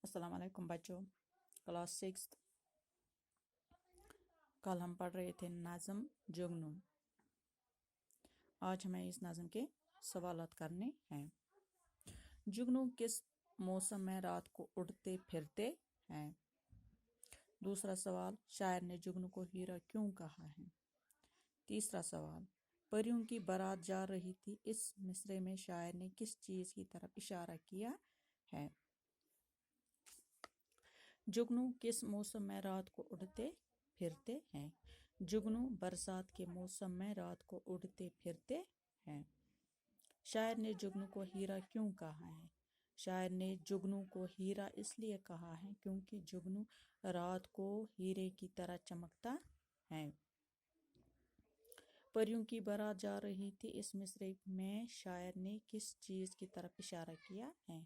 السلام علیکم بچوں، کلاس 6 کل ہم پڑھ رہے تھے نظم جگنو۔ آج ہمیں اس نظم کے سوالات کرنے ہیں۔ جگنو کس موسم میں رات کو اڑتے پھرتے ہیں؟ دوسرا سوال، شاعر نے جگنو کو ہیرا کیوں کہا ہے؟ تیسرا سوال، پریوں کی بارات جا رہی تھی، اس مصرعے میں شاعر نے کس چیز کی طرف اشارہ کیا ہے؟ جگنو کس موسم میں رات کو اڑتے پھرتے ہیں؟ جگنو برسات کے موسم میں رات کو اڑتے پھرتے ہیں۔ شاعر نے جگنو کو ہیرا کیوں کہا ہے؟ شاعر نے جگنو کو ہیرا اس لیے کہا ہے کیونکہ جگنو رات کو ہیرے کی طرح چمکتا ہے۔ پریوں کی بارات جا رہی تھی، اس مصرعے میں شاعر نے کس چیز کی طرف اشارہ کیا ہے؟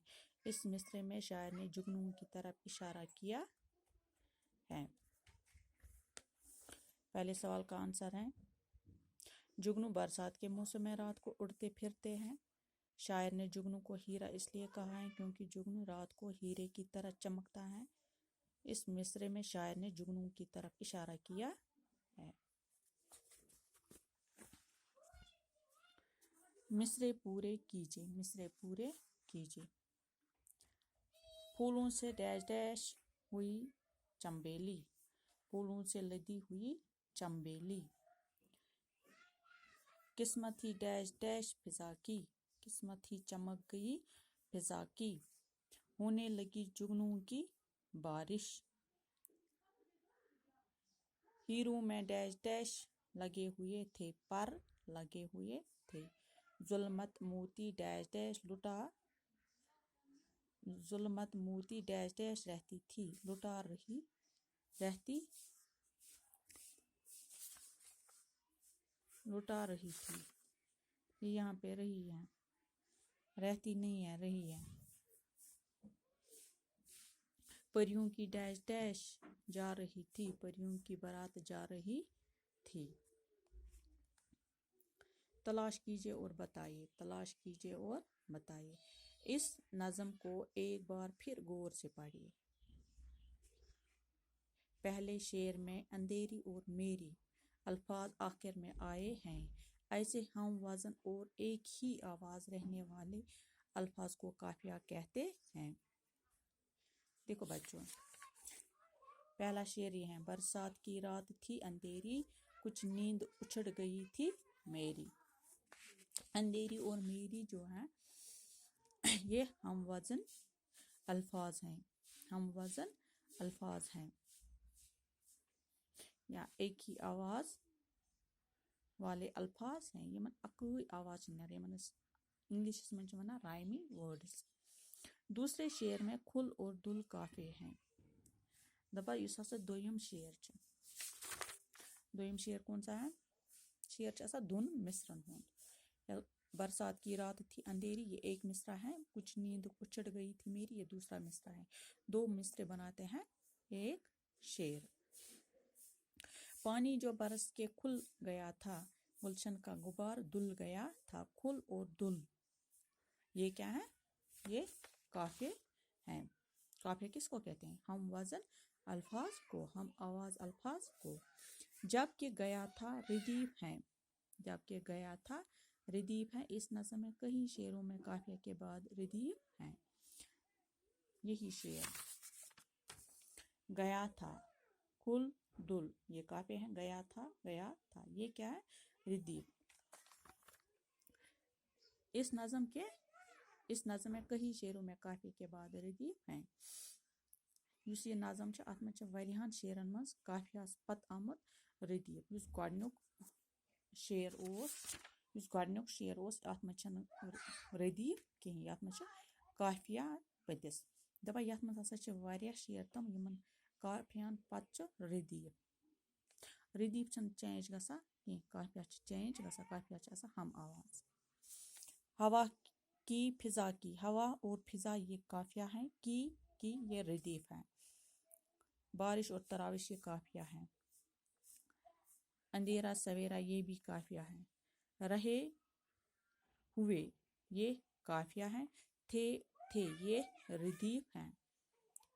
اس مصرعے میں شاعر نے جگنو کی طرف اشارہ کیا ہے۔ پہلے سوال کا آنسر ہے جگنو برسات کے موسم میں رات کو اڑتے پھرتے ہیں۔ شاعر نے جگنو کو ہیرا اس لیے کہا ہے کیونکہ جگنو رات کو ہیرے کی طرح چمکتا ہے۔ اس مصرعے میں شاعر نے جگنو کی طرف اشارہ کیا ہے۔ مصرعے پورے کیجیے، مصرعے پورے کیجیے۔ پھولوں سے ڈیش ڈیش ہوئی چمبیلی، پھولوں سے لدی ہوئی چمبیلی، قسمت ہی ڈیش ڈیش فضا کی، قسمت ہی چمک گئی فضا کی، ہونے لگی جگنو کی بارش، ہیروں میں ڈیش ڈیش لگے ہوئے تھے، پر لگے ہوئے تھے، ظلمت موتی ڈیش ڈیش لٹا، ظلمت موتی ڈیش ڈیش رہتی تھی، لٹا رہی رہتی لٹا رہی تھی، یہ یہاں پہ رہی ہے، رہتی نہیں ہے، رہی ہے۔ پریوں کی ڈیش ڈیش جا رہی تھی، پریوں کی بارات جا رہی تھی۔ تلاش کیجیے اور بتائیے، تلاش کیجیے اور بتائیے۔ اس نظم کو ایک بار پھر غور سے پڑھیے۔ پہلے شعر میں اندھیری اور میری الفاظ آخر میں آئے ہیں۔ ایسے ہم وزن اور ایک ہی آواز رہنے والے الفاظ کو قافیہ کہتے ہیں۔ دیکھو بچوں، پہلا شعر یہ ہے، برسات کی رات تھی اندھیری، کچھ نیند اچھڑ گئی تھی میری۔ اندھیری اور میری جو ہے یہ ہم وزن الفاظ ہیں، ہم وزن الفاظ ہیں یا ایک ہی آواز والے الفاظ ہیں۔ یہ من اکوئی آواز نہیں، من انگلش میں جو نا رائمنگ ورڈز۔ دوسرے شعر میں کھل اور دل قافیے ہیں۔ دپا اس ہسا دویم شعر چھ، دویم شعر کون سا ہے؟ شعر چھ اسا دون مصرن ہوں۔ برسات کی رات تھی اندھیری یہ ایک مصرع ہے، کچھ نیند اچھڑ گئی تھی میری یہ دوسرا مصرع ہے۔ دو مصرے بناتے ہیں ایک شعر۔ پانی جو برس کے کھل گیا تھا، گلشن کا غبار دھل گیا تھا، کھل اور دھل یہ کیا ہے؟ یہ قافیے ہیں۔ قافیے کس کو کہتے ہیں؟ ہم وزن الفاظ کو، ہم آواز الفاظ کو۔ جب کہ گیا تھا ردیف ہیں، جب کہ گیا تھا ردیف ہیں، اس نظم میں کئی شعروں میں قافیہ کے بعد ردیف ہیں۔ یہی شعر گیا تھا، کھل دل یہ قافیہ ہیں، گیا تھا یہ کیا ہے؟ ردیف۔ اس نظم میں کئی شعروں میں قافیے کے بعد ردیف ہیں۔ یس یہ نظم چھ ات من چھ واریاہن شعرن مز قافیہس پت آمت ردیف۔ یس گۄڈنیُک شعر اوس ات من چھنہ ردیف کہین، یت من چھ قافیہ پٔتِس۔ دپا یتھ مز ہسا چھ واریاہ شعر تم یمن قافیہن پتہٕ چھ ردیف۔ ردیف چھنہ چینج گژھان کہین، قافیہ چھ چینج گژھان، قافیہ چھ آسان ہم آواز۔ ہوا کی فضا کی، ہوا اور فضا یہ قافیہ ہیں، کی یہ ردیف ہیں۔ بارش اور تراوش یہ قافیہ ہیں۔ اندھیرا سویرا یہ بھی قافیہ ہیں۔ رہے ہوئے یہ قافیہ ہیں۔ تھے یہ ردیف ہیں۔